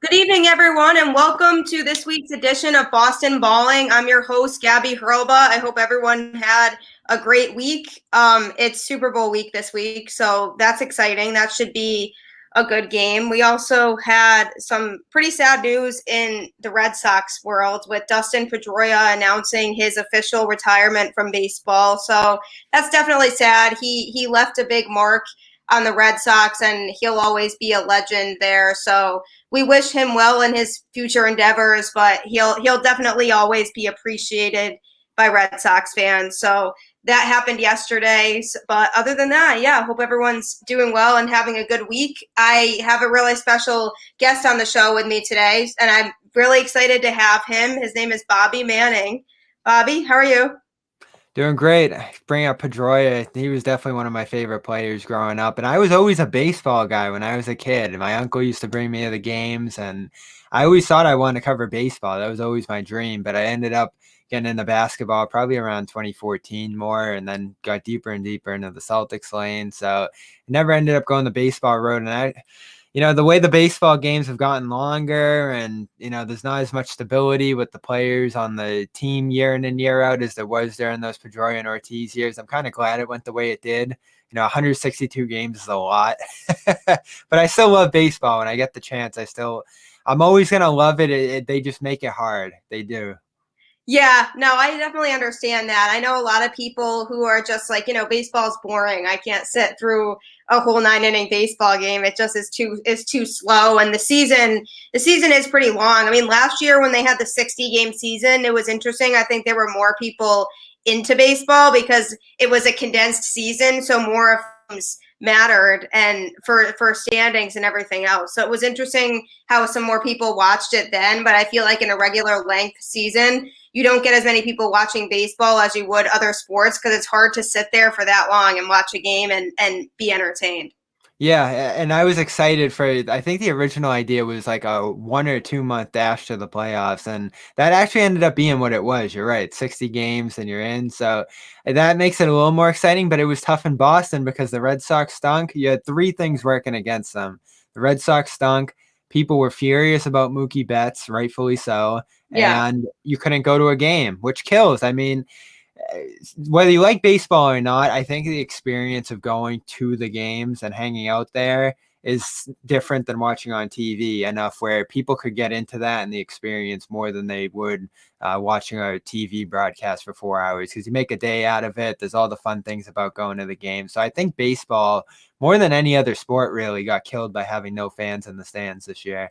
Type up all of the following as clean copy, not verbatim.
Good evening, everyone, and welcome to this week's edition of Boston Balling. I'm your host, Gabby Hurlbut. I hope everyone had a great week. It's Super Bowl week this week, so that's exciting. That should be a good game. We also had some pretty sad news in the Red Sox world with Dustin Pedroia announcing his official retirement from baseball. So that's definitely sad. He left a big mark on the Red Sox, and he'll always be a legend there. So we wish him well in his future endeavors, but he'll definitely always be appreciated by Red Sox fans. So that happened yesterday. But other than that, yeah, hope everyone's doing well and having a good week. I have a really special guest on the show with me today, and I'm really excited to have him. His name is Bobby Manning. Bobby, how are you? Doing great. Bring up Pedroia. He was definitely one of my favorite players growing up. And I was always a baseball guy when I was a kid. My uncle used to bring me to the games, and I always thought I wanted to cover baseball. That was always my dream. But I ended up getting into basketball probably around 2014 more, and then got deeper and deeper into the Celtics lane. So I never ended up going the baseball road. And the way the baseball games have gotten longer, and there's not as much stability with the players on the team year in and year out as there was during those Pedroia and Ortiz years. I'm kind of glad it went the way it did. 162 games is a lot, but I still love baseball. When I get the chance, I'm always gonna love it. They just make it hard. They do. Yeah, no, I definitely understand that. I know a lot of people who are just like, baseball's boring. I can't sit through a whole 9 inning baseball game. It just is too slow. And the season is pretty long. I mean, last year when they had the 60-game season, it was interesting. I think there were more people into baseball because it was a condensed season, so more of teams mattered and for standings and everything else. So it was interesting how some more people watched it then, but I feel like in a regular length season, you don't get as many people watching baseball as you would other sports because it's hard to sit there for that long and watch a game and be entertained. Yeah, and I was excited for I think the original idea was like a 1 or 2 month dash to the playoffs, and that actually ended up being what it was. You're right, 60 games and you're in. So that makes it a little more exciting, but it was tough in Boston because the Red Sox stunk. You had three things working against them. The Red Sox stunk. People were furious about Mookie Betts, rightfully so, Yeah. and you couldn't go to a game, which kills. I mean, whether you like baseball or not, I think the experience of going to the games and hanging out there is different than watching on TV enough where people could get into that and the experience more than they would watching a TV broadcast for 4 hours, because you make a day out of it. There's all the fun things about going to the game. So I think baseball, more than any other sport, really got killed by having no fans in the stands this year.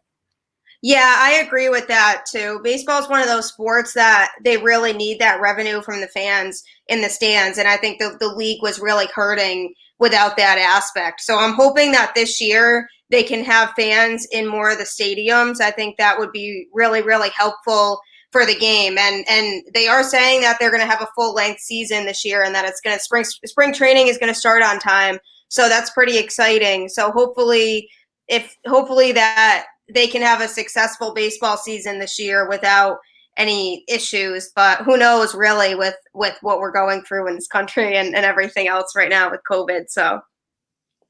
Yeah, I agree with that too. Baseball is one of those sports that they really need that revenue from the fans in the stands. And I think the league was really hurting without that aspect. So I'm hoping that this year they can have fans in more of the stadiums. I think that would be really, really helpful for the game. And they are saying that they're going to have a full length season this year and that it's going to spring training is going to start on time. So that's pretty exciting. So hopefully that they can have a successful baseball season this year without any issues. But who knows, really, with what we're going through in this country and everything else right now with COVID. So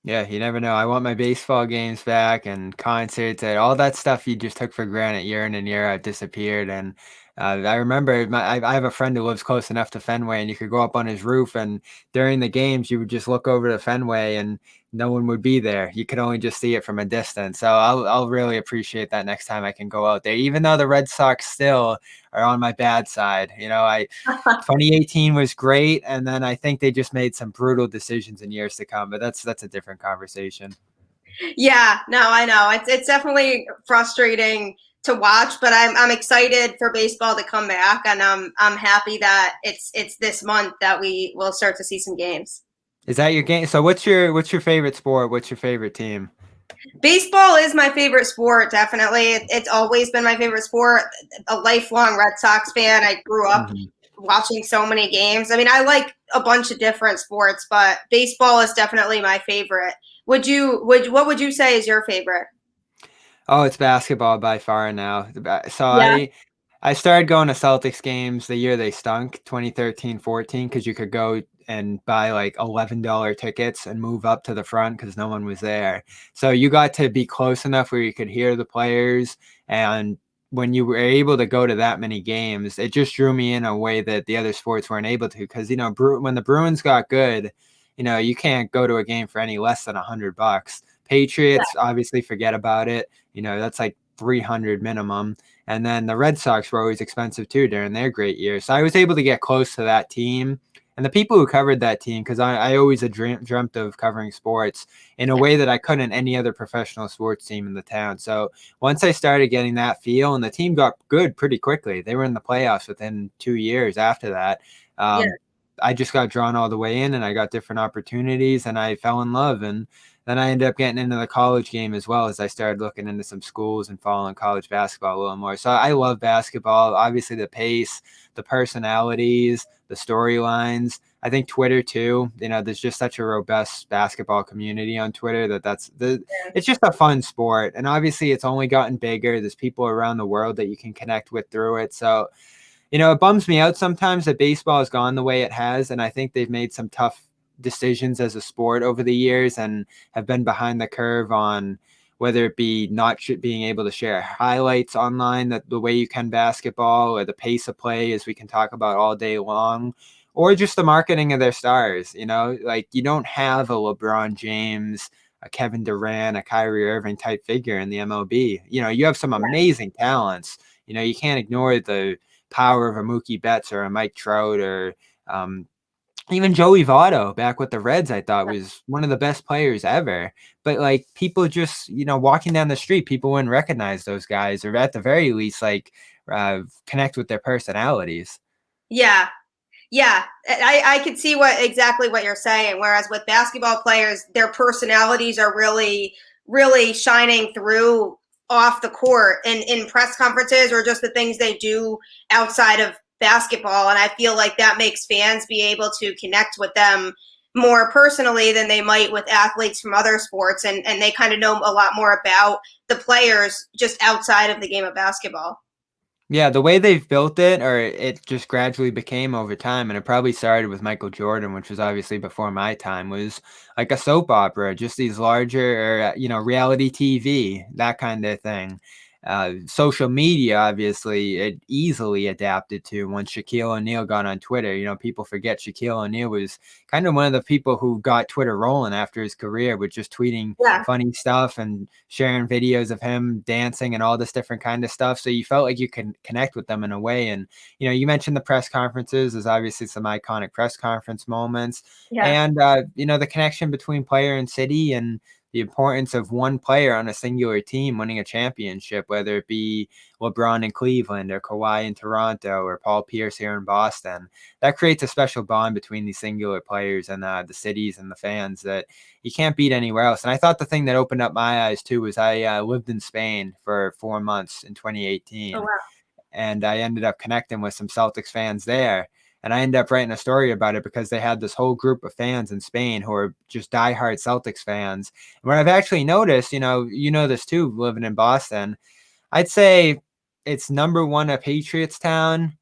Yeah, you never know. I want my baseball games back and concerts and all that stuff you just took for granted year in and year out disappeared. And I remember I have a friend who lives close enough to Fenway, and you could go up on his roof, and during the games, you would just look over to Fenway, and no one would be there. You could only just see it from a distance. So I'll really appreciate that next time I can go out there, even though the Red Sox still are on my bad side. 2018 was great, and then I think they just made some brutal decisions in years to come. But that's a different conversation. yeah, no, I know it's definitely frustrating to watch, but I'm excited for baseball to come back, and I'm happy that it's this month that we will start to see some games. Is that your game? So what's your favorite sport? What's your favorite team? Baseball is my favorite sport, definitely. It's always been my favorite sport. A lifelong Red Sox fan. I grew up Mhm. watching so many games. I mean, I like a bunch of different sports, but baseball is definitely my favorite. What would you say is your favorite? Oh, it's basketball by far now. So Yeah. I started going to Celtics games the year they stunk, 2013-14, because you could go and buy like $11 tickets and move up to the front because no one was there. So you got to be close enough where you could hear the players. And when you were able to go to that many games, it just drew me in a way that the other sports weren't able to. Because, you know, when the Bruins got good, you know, you can't go to a game for any less than $100. Patriots, obviously, forget about it. You know, that's like 300 minimum. And then the Red Sox were always expensive too during their great years. So I was able to get close to that team and the people who covered that team, because I always had dreamt of covering sports in a way that I couldn't any other professional sports team in the town. So once I started getting that feel, and the team got good pretty quickly, they were in the playoffs within 2 years after that. Yeah. I just got drawn all the way in, and I got different opportunities, and I fell in love. And then I ended up getting into the college game as well as I started looking into some schools and following college basketball a little more. So I love basketball. Obviously, the pace, the personalities, the storylines. I think Twitter too. You know, there's just such a robust basketball community on Twitter it's just a fun sport. And obviously, it's only gotten bigger. There's people around the world that you can connect with through it. So, you know, it bums me out sometimes that baseball has gone the way it has, and I think they've made some tough decisions as a sport over the years and have been behind the curve on whether it be not being able to share highlights online that the way you can basketball, or the pace of play as we can talk about all day long, or just the marketing of their stars. You know, like you don't have a LeBron James, a Kevin Durant, a Kyrie Irving type figure in the MLB. You know, you have some amazing talents. You know, you can't ignore the power of a Mookie Betts or a Mike Trout or even Joey Votto back with the Reds. I thought was one of the best players ever. But like people just, you know, walking down the street, people wouldn't recognize those guys, or at the very least, like connect with their personalities. Yeah. Yeah, I could see exactly what you're saying. Whereas with basketball players, their personalities are really, really shining through off the court and in press conferences or just the things they do outside of basketball. And I feel like that makes fans be able to connect with them more personally than they might with athletes from other sports. And they kind of know a lot more about the players just outside of the game of basketball. Yeah, the way they've built it, or it just gradually became over time, and it probably started with Michael Jordan, which was obviously before my time, was like a soap opera, just these larger, you know, reality TV, that kind of thing. Social media, obviously, it easily adapted to once Shaquille O'Neal got on Twitter. You know, people forget Shaquille O'Neal was kind of one of the people who got Twitter rolling after his career with just tweeting Yeah. funny stuff and sharing videos of him dancing and all this different kind of stuff. So you felt like you can connect with them in a way. And, you know, you mentioned the press conferences. There's obviously some iconic press conference moments. Yeah. And, you know, the connection between player and city, and the importance of one player on a singular team winning a championship, whether it be LeBron in Cleveland or Kawhi in Toronto or Paul Pierce here in Boston. That creates a special bond between these singular players and the cities and the fans that you can't beat anywhere else. And I thought the thing that opened up my eyes too was I lived in Spain for 4 months in Oh, 2018, wow. and I ended up connecting with some Celtics fans there. And I ended up writing a story about it because they had this whole group of fans in Spain who are just diehard Celtics fans. And what I've actually noticed, you know this too, living in Boston, I'd say it's number one a Patriots town.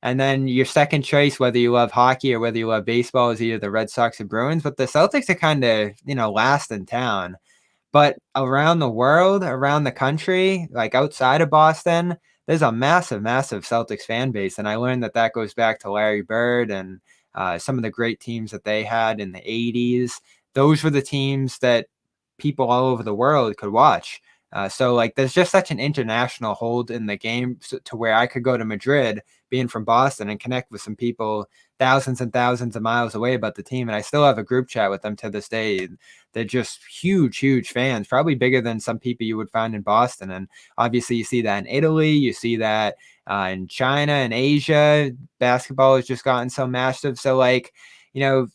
And then your second choice, whether you love hockey or whether you love baseball, is either the Red Sox or Bruins. But the Celtics are kind of, last in town. But around the world, around the country, like outside of Boston, there's a massive, massive Celtics fan base. And I learned that that goes back to Larry Bird and some of the great teams that they had in the 80s. Those were the teams that people all over the world could watch. So, like, there's just such an international hold in the game to where I could go to Madrid, being from Boston, and connect with some people thousands and thousands of miles away about the team. And I still have a group chat with them to this day. They're just huge, huge fans, probably bigger than some people you would find in Boston. And obviously, you see that in Italy, you see that in China and Asia. Basketball has just gotten so massive. So, like, do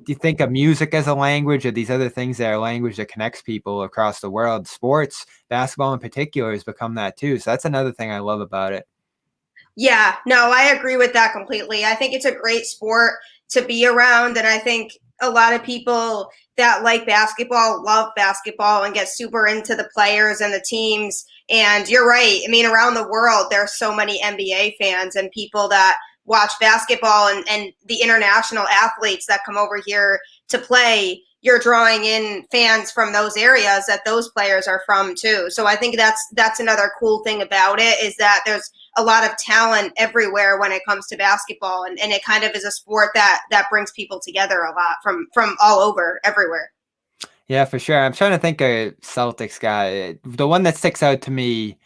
you think of music as a language, or these other things that are a language that connects people across the world? Sports, basketball in particular, has become that too. So that's another thing I love about it. Yeah, no, I agree with that completely. I think it's a great sport to be around. And I think a lot of people that like basketball love basketball and get super into the players and the teams. And you're right. I mean, around the world, there's so many NBA fans and people that watch basketball and the international athletes that come over here to play, you're drawing in fans from those areas that those players are from too. So I think that's another cool thing about it, is that there's a lot of talent everywhere when it comes to basketball, and it kind of is a sport that brings people together a lot from all over, everywhere. Yeah, for sure. I'm trying to think of Celtics guy. The one that sticks out to me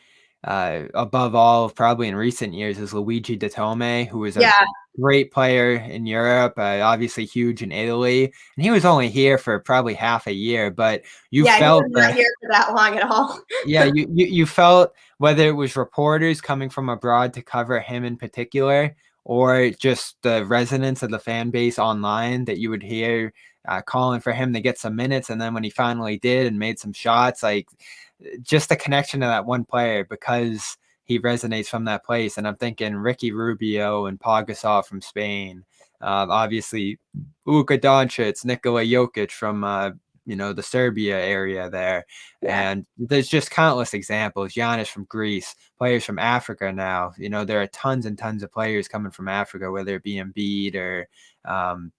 above all, probably in recent years, is Luigi Datome, who was a Yeah. great player in Europe, obviously huge in Italy, and he was only here for probably half a year, but you Yeah, he felt was not here for that long at all. yeah, you felt, whether it was reporters coming from abroad to cover him in particular, or just the resonance of the fan base online, that you would hear calling for him to get some minutes, and then when he finally did and made some shots, like, just the connection to that one player, because he resonates from that place. And I'm thinking Ricky Rubio and Pau Gasol from Spain, obviously Luka Doncic, Nikola Jokic from the Serbia area there. Yeah. And there's just countless examples. Giannis from Greece, players from Africa now. There are tons and tons of players coming from Africa, whether it be Embiid or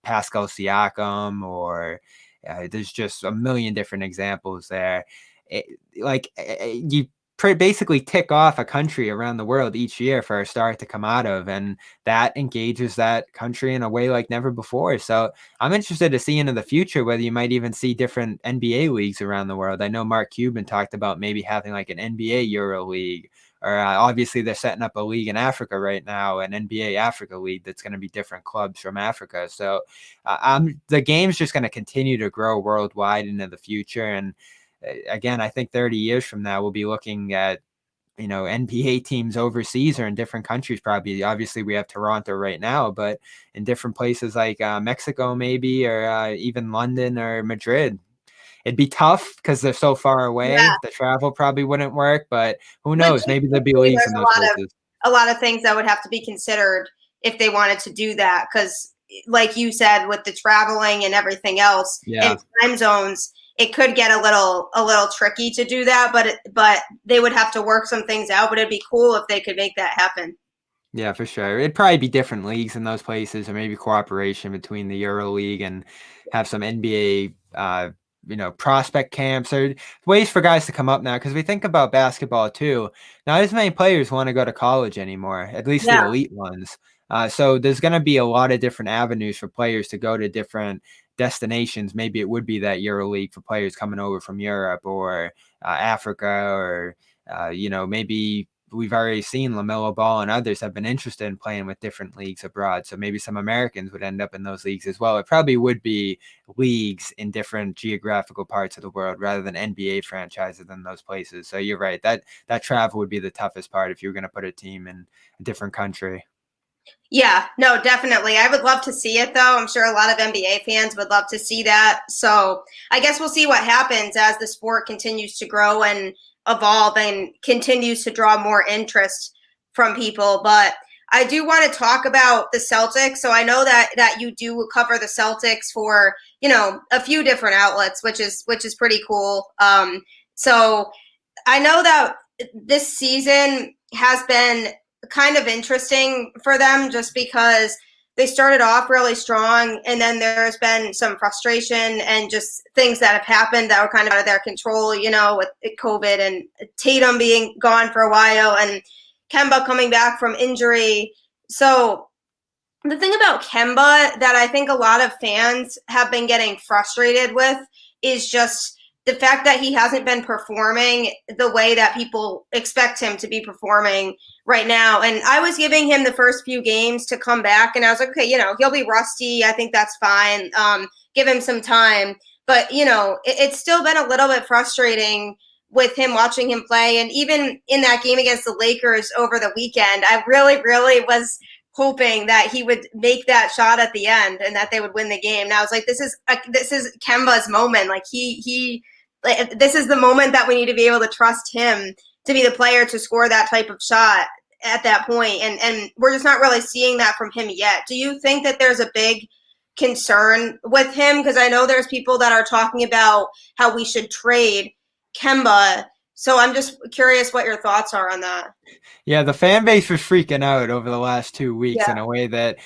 Pascal Siakam, or there's just a million different examples there. You basically tick off a country around the world each year for a star to come out of, and that engages that country in a way like never before. So I'm interested to see into the future whether you might even see different NBA leagues around the world. I know Mark Cuban talked about maybe having like an NBA Euro League, or obviously they're setting up a league in Africa right now, an NBA Africa League, that's going to be different clubs from Africa. So the game's just going to continue to grow worldwide into the future. And again, I think 30 years from now, we'll be looking at, NBA teams overseas or in different countries. Probably, obviously, we have Toronto right now, but in different places like Mexico, maybe, or even London or Madrid. It'd be tough because they're so far away. Yeah. The travel probably wouldn't work, but who knows? Maybe there'd be Logistically, leagues there's in those places. a lot of things that would have to be considered if they wanted to do that, because like you said, with the traveling and everything else Yeah. and time zones, it could get a little tricky to do that, but they would have to work some things out. But it'd be cool if they could make that happen. Yeah, for sure. It'd probably be different leagues in those places, or maybe cooperation between the Euro League and have some NBA, prospect camps, or ways for guys to come up now. Because we think about basketball too. Not as many players want to go to college anymore, at least the Yeah. elite ones. So there's going to be a lot of different avenues for players to go to different destinations. Maybe it would be that Euro League for players coming over from Europe or Africa, or maybe we've already seen LaMelo Ball and others have been interested in playing with different leagues abroad. So maybe some Americans would end up in those leagues as well. It probably would be leagues in different geographical parts of the world rather than NBA franchises in those places. So you're right. That travel would be the toughest part if you were going to put a team in a different country. Yeah, no, definitely. I would love to see it, though. I'm sure a lot of NBA fans would love to see that. So I guess we'll see what happens as the sport continues to grow and evolve and continues to draw more interest from people. But I do want to talk about the Celtics. So I know that you do cover the Celtics for, a few different outlets, which is pretty cool. So I know that this season has been kind of interesting for them, just because they started off really strong, and then there's been some frustration and just things that have happened that were kind of out of their control, with COVID and Tatum being gone for a while and Kemba coming back from injury. So the thing about Kemba that I think a lot of fans have been getting frustrated with is just the fact that he hasn't been performing the way that people expect him to be performing right now. And I was giving him the first few games to come back, and I was like, okay, he'll be rusty. I think that's fine. Give him some time. But, it's still been a little bit frustrating with him, watching him play. And even in that game against the Lakers over the weekend, I really, really was hoping that he would make that shot at the end and that they would win the game. And I was like, this is Kemba's moment. Like this is the moment that we need to be able to trust him to be the player to score that type of shot at that point. And we're just not really seeing that from him yet. Do you think that there's a big concern with him? Because I know there's people that are talking about how we should trade Kemba So I'm just curious what your thoughts are on that. Yeah, the fan base was freaking out over the last 2 weeks Yeah. in a way that,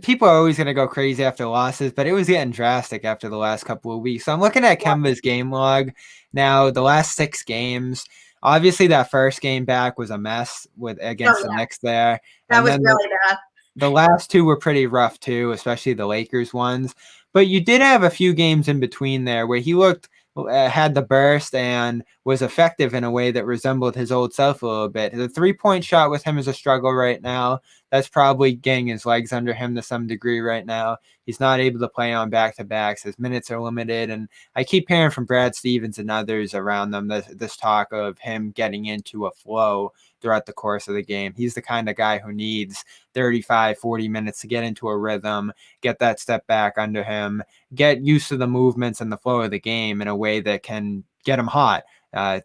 people are always going to go crazy after losses, but it was getting drastic after the last couple of weeks. So I'm looking at Kemba's game log now, the last 6 games. Obviously, that first game back was a mess Oh against the yeah, Knicks there. that And was then really bad. the last two were pretty rough too, especially the Lakers ones. But you did have a few games in between there where he looked had the burst and was effective in a way that resembled his old self a little bit. The 3-point shot with him is a struggle right now. That's probably getting his legs under him to some degree right now. He's not able to play on back-to-backs. His minutes are limited. And I keep hearing from Brad Stevens and others around them this talk of him getting into a flow throughout the course of the game. He's the kind of guy who needs 35, 40 minutes to get into a rhythm, get that step back under him, get used to the movements and the flow of the game in a way that can get him hot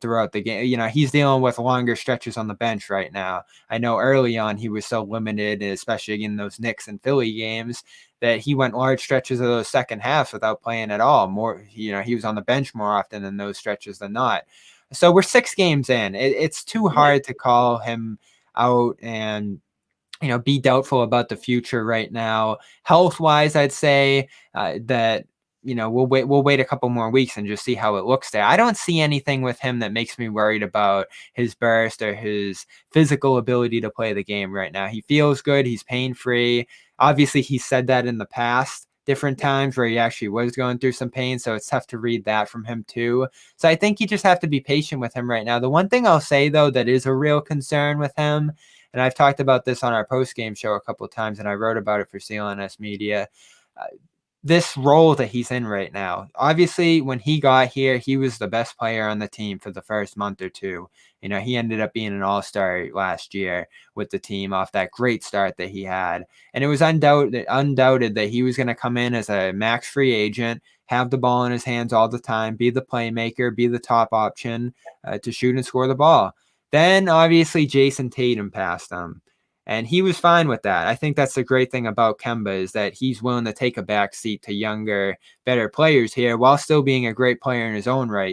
throughout the game. He's dealing with longer stretches on the bench right now. I know early on he was so limited, especially in those Knicks and Philly games, that he went large stretches of those second halves without playing at all. He was on the bench more often in those stretches than not. So we're 6 games in. It's too hard to call him out and be doubtful about the future right now. Health wise, I'd say that we'll wait a couple more weeks and just see how it looks there. I don't see anything with him that makes me worried about his burst or his physical ability to play the game right now. He feels good. He's pain free. Obviously, he said that in the past. Different times where he actually was going through some pain, so it's tough to read that from him too. So I think you just have to be patient with him right now. The one thing I'll say though that is a real concern with him, and I've talked about this on our post-game show a couple of times, and I wrote about it for CLNS Media. Uh, this role that he's in right now. Obviously, when he got here, he was the best player on the team for the first month or two. He ended up being an all-star last year with the team off that great start that he had. And it was undoubted that he was going to come in as a max free agent, have the ball in his hands all the time, be the playmaker, be the top option to shoot and score the ball. Then obviously Jason Tatum passed him. And he was fine with that. I think that's the great thing about Kemba is that he's willing to take a back seat to younger, better players here while still being a great player in his own right.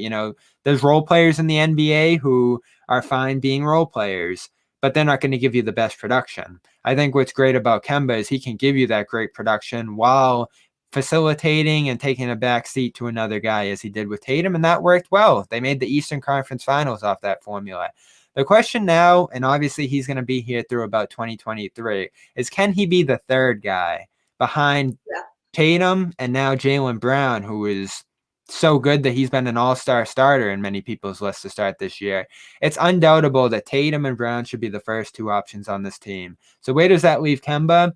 There's role players in the NBA who are fine being role players, but they're not going to give you the best production. I think what's great about Kemba is he can give you that great production while facilitating and taking a back seat to another guy as he did with Tatum, and that worked well. They made the Eastern Conference Finals off that formula. The question now, and obviously he's going to be here through about 2023, is can he be the third guy behind Tatum and now Jaylen Brown, who is so good that he's been an all-star starter in many people's lists to start this year? It's undoubtable that Tatum and Brown should be the first two options on this team. So where does that leave Kemba?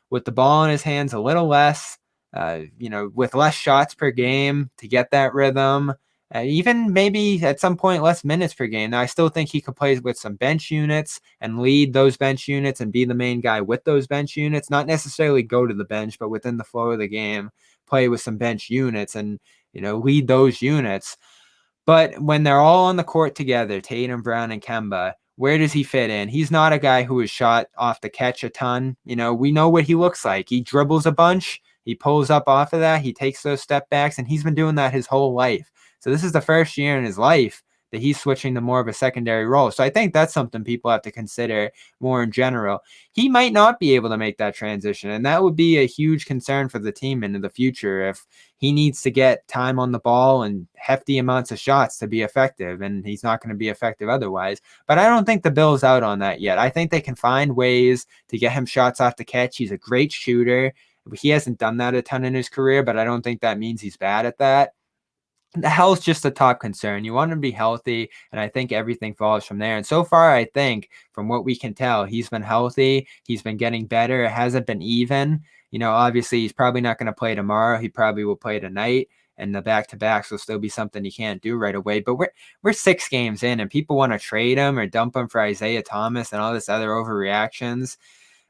With the ball in his hands a little less, with less shots per game to get that rhythm, even maybe at some point less minutes per game. Now, I still think he could play with some bench units and lead those bench units and be the main guy with those bench units, not necessarily go to the bench, but within the flow of the game, play with some bench units and, lead those units. But when they're all on the court together, Tatum, Brown, and Kemba, where does he fit in? He's not a guy who is shot off the catch a ton. We know what he looks like. He dribbles a bunch. He pulls up off of that. He takes those step backs, and he's been doing that his whole life. So this is the first year in his life that he's switching to more of a secondary role. So I think that's something people have to consider more in general. He might not be able to make that transition, and that would be a huge concern for the team into the future if he needs to get time on the ball and hefty amounts of shots to be effective, and he's not going to be effective otherwise. But I don't think the Bills out on that yet. I think they can find ways to get him shots off the catch. He's a great shooter. He hasn't done that a ton in his career, but I don't think that means he's bad at that. The health's just a top concern. You want him to be healthy, and I think everything falls from there. And so far, I think from what we can tell, he's been healthy. He's been getting better. It hasn't been even. Obviously, he's probably not going to play tomorrow. He probably will play tonight, and the back-to-backs will still be something he can't do right away. But we're 6 games in, and people want to trade him or dump him for Isaiah Thomas and all this other overreactions.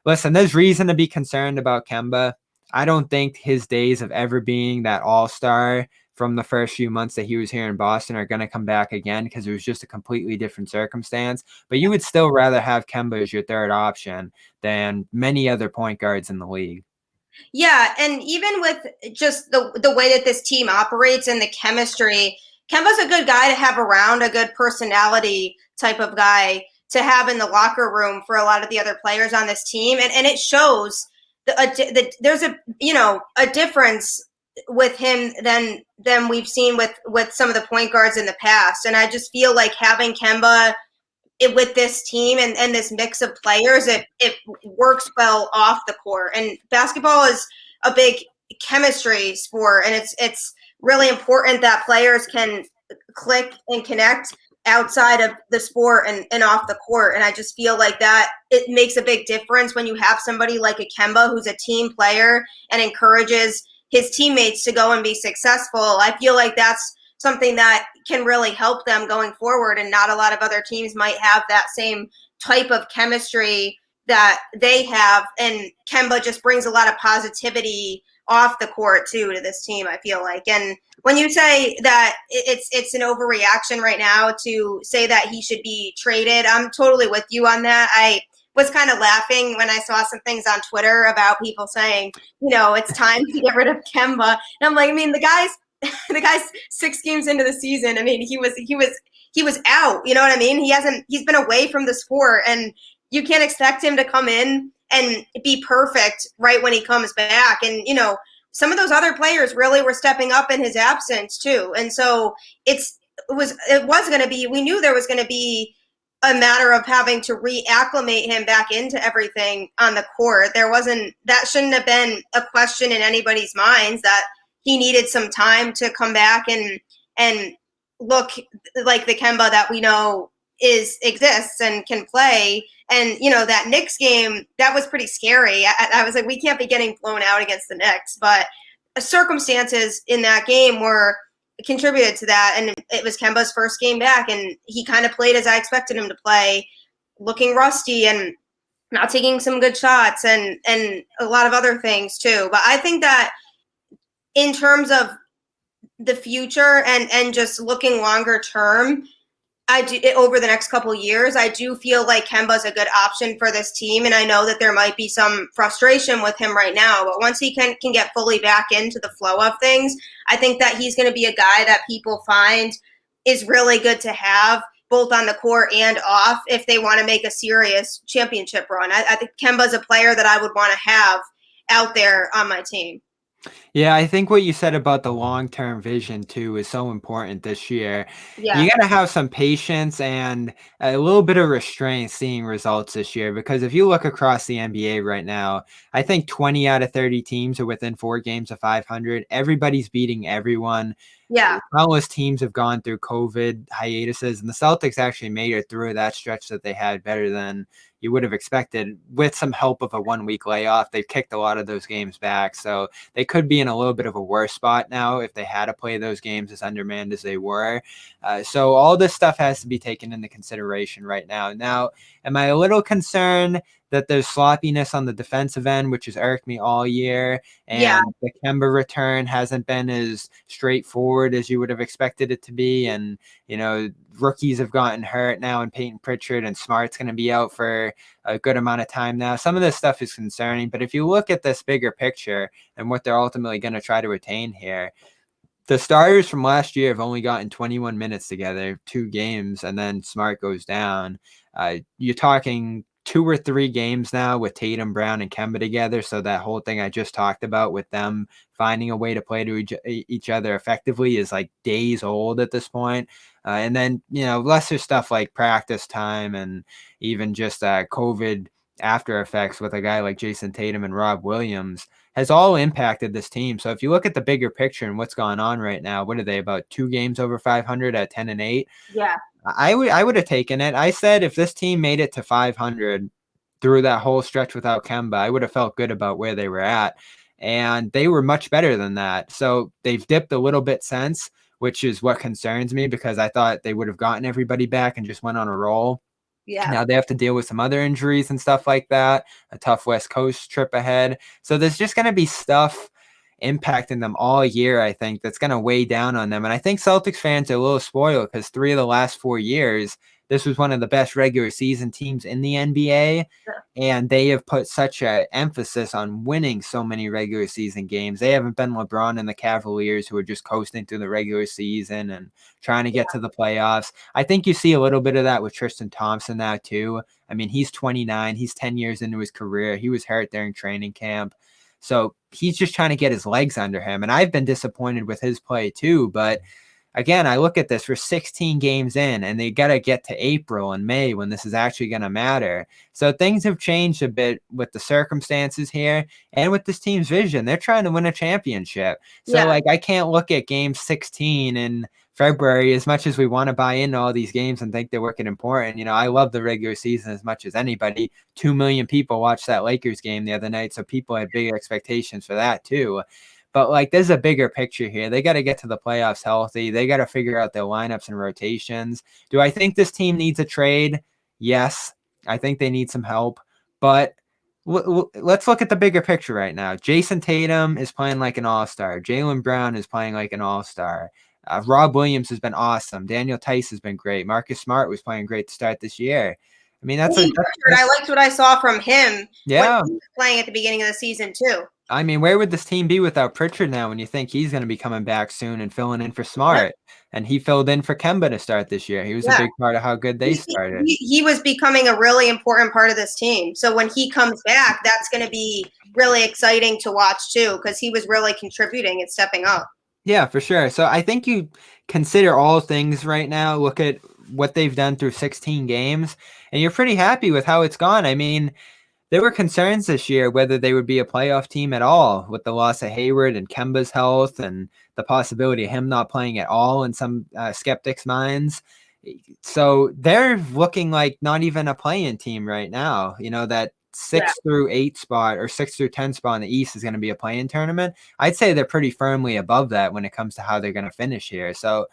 Listen, there's reason to be concerned about Kemba. I don't think his days of ever being that all-star from the first few months that he was here in Boston are going to come back again because it was just a completely different circumstance. But you would still rather have Kemba as your third option than many other point guards in the league. Yeah, and even with just the way that this team operates and the chemistry, Kemba's a good guy to have around, a good personality type of guy to have in the locker room for a lot of the other players on this team, and it shows there's a difference with him than we've seen with some of the point guards in the past, and I just feel like having Kemba with this team and this mix of players, it works well off the court. And basketball is a big chemistry sport, and it's really important that players can click and connect outside of the sport and off the court. And I just feel like that it makes a big difference when you have somebody like a Kemba who's a team player and encourages his teammates to go and be successful. I feel like that's something that can really help them going forward, and not a lot of other teams might have that same type of chemistry that they have, and Kemba just brings a lot of positivity off the court too to this team, I feel like. And when you say that it's an overreaction right now to say that he should be traded, I'm totally with you on that. I was kind of laughing when I saw some things on Twitter about people saying, it's time to get rid of Kemba. And I'm like, I mean, the guy's 6 games into the season. I mean, he was out, you know what I mean? He's been away from the sport, and you can't expect him to come in and be perfect right when he comes back. And, some of those other players really were stepping up in his absence too. And so it was going to be, we knew there was going to be a matter of having to reacclimate him back into everything on the court. That shouldn't have been a question in anybody's minds, that he needed some time to come back and look like the Kemba that we know exists and can play. And, that Knicks game, that was pretty scary. I was like, we can't be getting blown out against the Knicks. But circumstances in that game were contributed to that. And it was Kemba's first game back, and he kind of played as I expected him to play, looking rusty and not taking some good shots and a lot of other things too. But I think that in terms of the future and just looking longer term, over the next couple of years, I do feel like Kemba's a good option for this team. And I know that there might be some frustration with him right now, but once he can get fully back into the flow of things, I think that he's going to be a guy that people find is really good to have both on the court and off if they want to make a serious championship run. I think Kemba's a player that I would want to have out there on my team. Yeah, I think what you said about the long-term vision too is so important this year. Yeah. You got to have some patience and a little bit of restraint seeing results this year, because if you look across the NBA right now, I think 20 out of 30 teams are within 4 games of 500. Everybody's beating everyone. Yeah. Countless teams have gone through COVID hiatuses, and the Celtics actually made it through that stretch that they had better than you would have expected with some help of a 1-week layoff. They've kicked a lot of those games back, so they could be in a little bit of a worse spot now if they had to play those games as undermanned as they were. So all this stuff has to be taken into consideration right now. Now, am I a little concerned that there's sloppiness on the defensive end, which has irked me all year, and the Kemba return hasn't been as straightforward as you would have expected it to be, and rookies have gotten hurt now, and Peyton Pritchard and Smart's going to be out for a good amount of time now. Some of this stuff is concerning, but if you look at this bigger picture and what they're ultimately going to try to retain here, the starters from last year have only gotten 21 minutes together, 2 games, and then Smart goes down. You're talking 2 or 3 games now with Tatum, Brown, and Kemba together. So that whole thing I just talked about with them finding a way to play to each other effectively is like days old at this point. And then, lesser stuff like practice time and even just COVID after effects with a guy like Jason Tatum and Rob Williams has all impacted this team. So if you look at the bigger picture and what's going on right now, what are they, about 2 games over 500 at 10-8? Yeah. I would have taken it. I said if this team made it to 500 through that whole stretch without Kemba, I would have felt good about where they were at. And they were much better than that. So they've dipped a little bit since, which is what concerns me, because I thought they would have gotten everybody back and just went on a roll. Yeah. Now they have to deal with some other injuries and stuff like that, a tough West Coast trip ahead. So there's just going to be stuff impacting them all year, I think, that's going to weigh down on them. And I think Celtics fans are a little spoiled because 3 of the last 4 years this was one of the best regular season teams in the NBA. Yeah. And they have put such an emphasis on winning so many regular season games. They haven't been LeBron and the Cavaliers who are just coasting through the regular season and trying to get to the playoffs. I think you see a little bit of that with Tristan Thompson now too. I mean, he's 29. He's 10 years into his career. He was hurt during training camp. So he's just trying to get his legs under him. And I've been disappointed with his play too. But again, I look at this, we're 16 games in, and they got to get to April and May when this is actually going to matter. So things have changed a bit with the circumstances here and with this team's vision. They're trying to win a championship. So, I can't look at game 16 in February as much as we want to buy into all these games and think they're working important. I love the regular season as much as anybody. 2 million people watched that Lakers game the other night, so people had big expectations for that too. But there's a bigger picture here. They got to get to the playoffs healthy. They got to figure out their lineups and rotations. Do I think this team needs a trade? Yes. I think they need some help. But let's look at the bigger picture right now. Jason Tatum is playing like an all-star. Jaylen Brown is playing like an all-star. Rob Williams has been awesome. Daniel Tice has been great. Marcus Smart was playing great to start this year. I mean, I liked what I saw from him. Yeah. When he was playing at the beginning of the season too. I mean, where would this team be without Pritchard now when you think he's going to be coming back soon and filling in for Smart? And he filled in for Kemba to start this year. He was a big part of how good they started. He was becoming a really important part of this team. So when he comes back, that's going to be really exciting to watch too, because he was really contributing and stepping up. Yeah, for sure. So I think you consider all things right now, look at what they've done through 16 games, and you're pretty happy with how it's gone. I mean, there were concerns this year whether they would be a playoff team at all with the loss of Hayward and Kemba's health and the possibility of him not playing at all in some skeptics' minds. So they're looking like not even a play-in team right now. That 6 through 8 spot or 6 through 10 spot in the East is going to be a play-in tournament. I'd say they're pretty firmly above that when it comes to how they're going to finish here. So,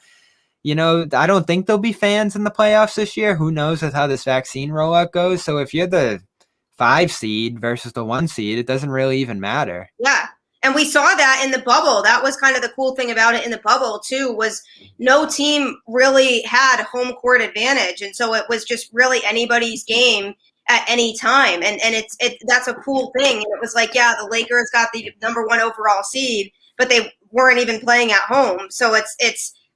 I don't think there'll be fans in the playoffs this year. Who knows with how this vaccine rollout goes. So if you're the 5 seed versus the 1 seed, it doesn't really even matter. Yeah. And we saw that in the bubble. That was kind of the cool thing about it in the bubble too, was no team really had home court advantage. And so it was just really anybody's game at any time. And that's a cool thing. And it was like, yeah, the Lakers got the number 1 overall seed, but they weren't even playing at home. So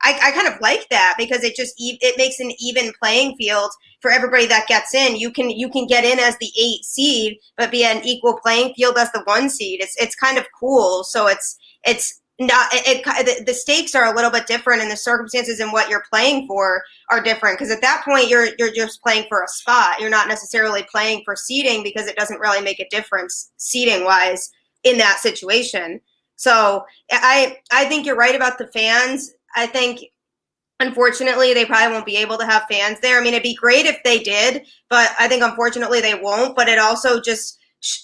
I kind of like that because it makes an even playing field for everybody that gets in. You can get in as the 8 seed, but be an equal playing field as the 1 seed. It's kind of cool. So it's not the stakes are a little bit different, and the circumstances and what you're playing for are different. Because at that point, you're just playing for a spot. You're not necessarily playing for seeding because it doesn't really make a difference seeding wise in that situation. So I think you're right about the fans. I think, unfortunately, they probably won't be able to have fans there. I mean, it'd be great if they did, but I think, unfortunately, they won't. But it also just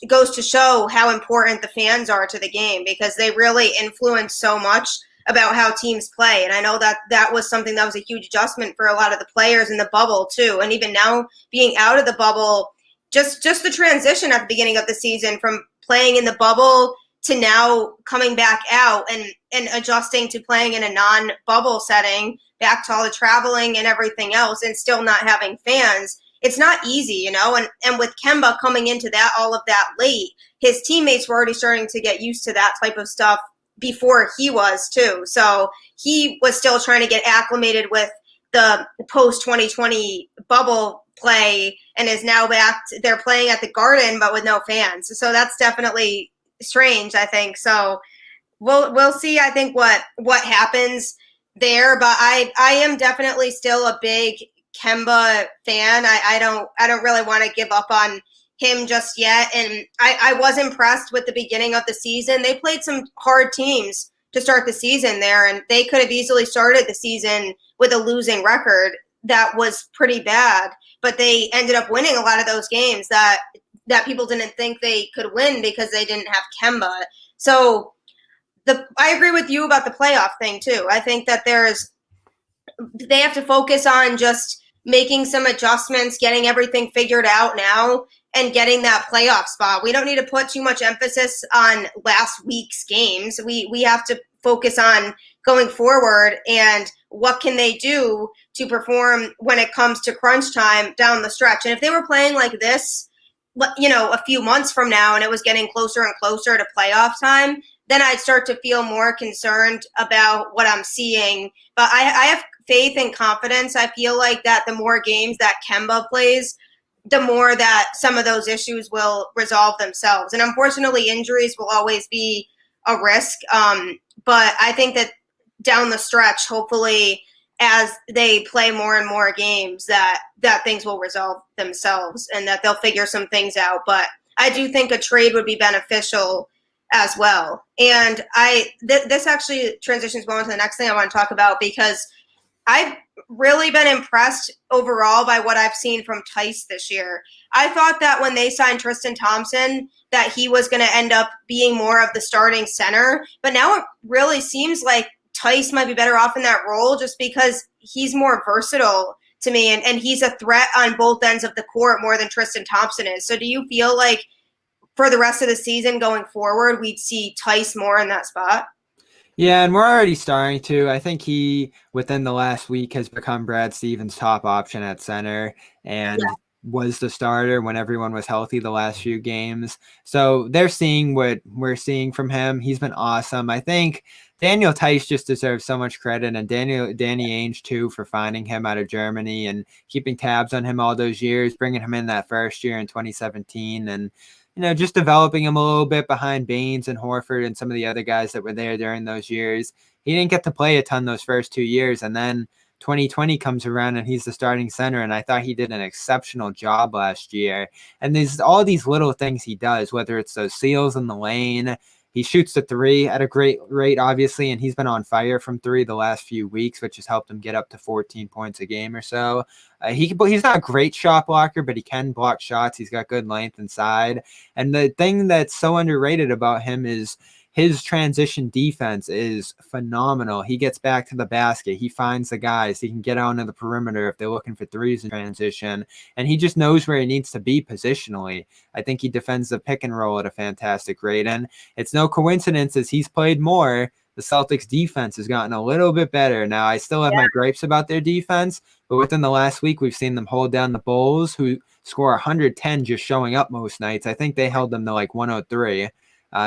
goes to show how important the fans are to the game, because they really influence so much about how teams play. And I know that was something that was a huge adjustment for a lot of the players in the bubble, too. And even now, being out of the bubble, just the transition at the beginning of the season from playing in the bubble to now coming back out and adjusting to playing in a non-bubble setting, back to all the traveling and everything else, and still not having fans. It's not easy, and with Kemba coming into all of that late, his teammates were already starting to get used to that type of stuff before he was too. So he was still trying to get acclimated with the post-2020 bubble play, and is now back. They're playing at the Garden, but with no fans. So that's definitely strange, I think. So we'll see, I think, what happens there. But I am definitely still a big Kemba fan. I don't really want to give up on him just yet. And I was impressed with the beginning of the season. They played some hard teams to start the season there, and they could have easily started the season with a losing record that was pretty bad. But they ended up winning a lot of those games that people didn't think they could win because they didn't have Kemba. So I agree with you about the playoff thing too. I think that they have to focus on just making some adjustments, getting everything figured out now, and getting that playoff spot. We don't need to put too much emphasis on last week's games. We have to focus on going forward and what can they do to perform when it comes to crunch time down the stretch. And if they were playing like this, a few months from now and it was getting closer and closer to playoff time, then I'd start to feel more concerned about what I'm seeing. But I have faith and confidence. I feel like that the more games that Kemba plays, the more that some of those issues will resolve themselves. And unfortunately, injuries will always be a risk. But I think that down the stretch, hopefully, as they play more and more games, that things will resolve themselves and that they'll figure some things out. But I do think a trade would be beneficial as well. And this actually transitions well into the next thing I want to talk about, because I've really been impressed overall by what I've seen from Tice this year. I thought that when they signed Tristan Thompson, that he was going to end up being more of the starting center. But now it really seems like Tice might be better off in that role just because he's more versatile to me, and he's a threat on both ends of the court more than Tristan Thompson is. So do you feel like for the rest of the season going forward, we'd see Tice more in that spot? Yeah, and we're already starting to. I think he, within the last week, has become Brad Stevens' top option at center and was the starter when everyone was healthy the last few games. So they're seeing what we're seeing from him. He's been awesome. I think Daniel Tice just deserves so much credit, and Danny Ainge too, for finding him out of Germany and keeping tabs on him all those years, bringing him in that first year in 2017, and just developing him a little bit behind Baines and Horford and some of the other guys that were there during those years. He didn't get to play a ton those first 2 years, and then 2020 comes around and he's the starting center, and I thought he did an exceptional job last year. And there's all these little things he does, whether it's those seals in the lane. He shoots the three at a great rate, obviously, and he's been on fire from three the last few weeks, which has helped him get up to 14 points a game or so. He's not a great shot blocker, but he can block shots. He's got good length inside. And the thing that's so underrated about him is his transition defense is phenomenal. He gets back to the basket. He finds the guys. He can get out into the perimeter if they're looking for threes in transition. And he just knows where he needs to be positionally. I think he defends the pick and roll at a fantastic rate. And it's no coincidence as he's played more, the Celtics defense has gotten a little bit better. Now, I still have my gripes about their defense, but within the last week, we've seen them hold down the Bulls, who score 110 just showing up most nights. I think they held them to like 103.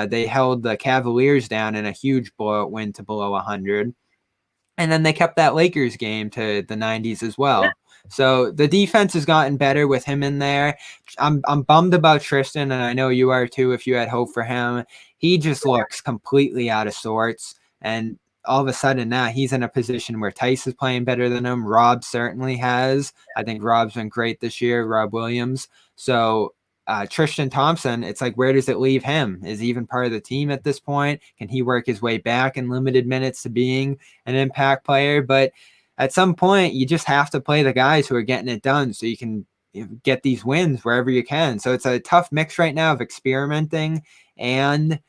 They held the Cavaliers down in a huge blowout win to below 100. And then they kept that Lakers game to the 90s as well. So the defense has gotten better with him in there. I'm bummed about Tristan, and I know you are too if you had hope for him. He just looks completely out of sorts. And all of a sudden now he's in a position where Tice is playing better than him. Rob certainly has. I think Rob's been great this year, Rob Williams. So Tristan Thompson, it's like, where does it leave him? Is he even part of the team at this point? Can he work his way back in limited minutes to being an impact player? But at some point, you just have to play the guys who are getting it done so you can get these wins wherever you can. So it's a tough mix right now of experimenting and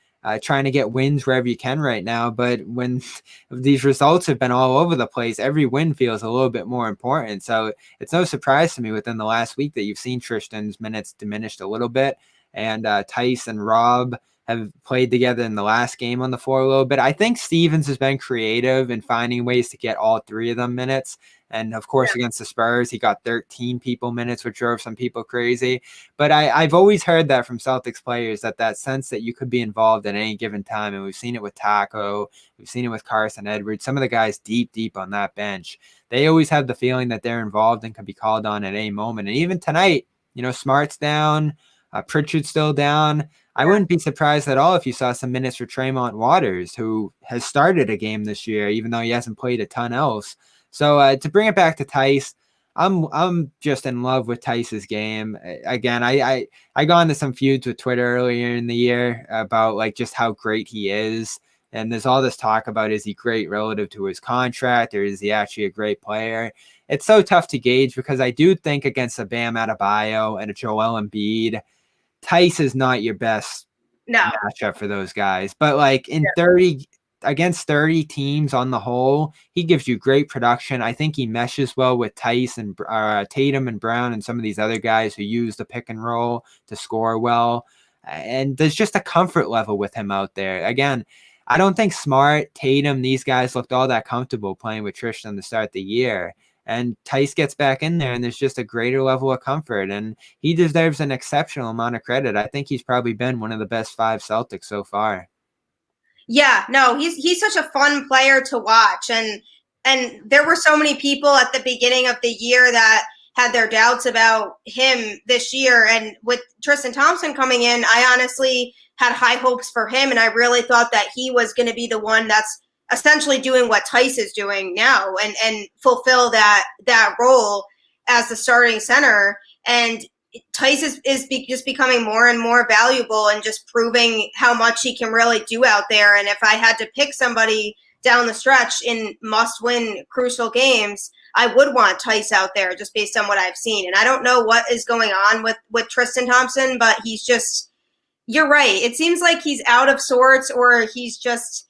trying to get wins wherever you can right now. But when these results have been all over the place, every win feels a little bit more important. So it's no surprise to me within the last week that you've seen Tristan's minutes diminished a little bit. And Tice and Rob have played together in the last game on the floor a little bit. I think Stevens has been creative in finding ways to get all three of them minutes. And of course, against the Spurs, he got 13 people minutes, which drove some people crazy. But I've always heard that from Celtics players, that sense that you could be involved at any given time. And we've seen it with Taco. We've seen it with Carson Edwards. Some of the guys deep on that bench, they always have the feeling that they're involved and can be called on at any moment. And even tonight, Smart's down. Pritchard's still down. I wouldn't be surprised at all if you saw some minutes for Tremont Waters, who has started a game this year, even though he hasn't played a ton else. So to bring it back to Tice, I'm just in love with Tice's game. Again, I got into some feuds with Twitter earlier in the year about like just how great he is. And there's all this talk about, is he great relative to his contract, or is he actually a great player? It's so tough to gauge because I do think against a Bam Adebayo and a Joel Embiid, Tice is not your best matchup for those guys. But like in 30 against 30 teams on the whole, he gives you great production. I think he meshes well with Tice and Tatum and Brown and some of these other guys who use the pick and roll to score well. And there's just a comfort level with him out there. Again, I don't think Smart, Tatum, these guys looked all that comfortable playing with Tristan to start the year. And Tice gets back in there, and there's just a greater level of comfort, and he deserves an exceptional amount of credit. I think he's probably been one of the best 5 Celtics so far. Yeah, no, he's such a fun player to watch, and there were so many people at the beginning of the year that had their doubts about him this year, and with Tristan Thompson coming in, I honestly had high hopes for him, and I really thought that he was going to be the one that's essentially doing what Tice is doing now, and fulfill that role as the starting center. And Tice is just becoming more and more valuable and just proving how much he can really do out there. And if I had to pick somebody down the stretch in must-win crucial games, I would want Tice out there just based on what I've seen. And I don't know what is going on with Tristan Thompson, but he's just, you're right. It seems like he's out of sorts, or he's just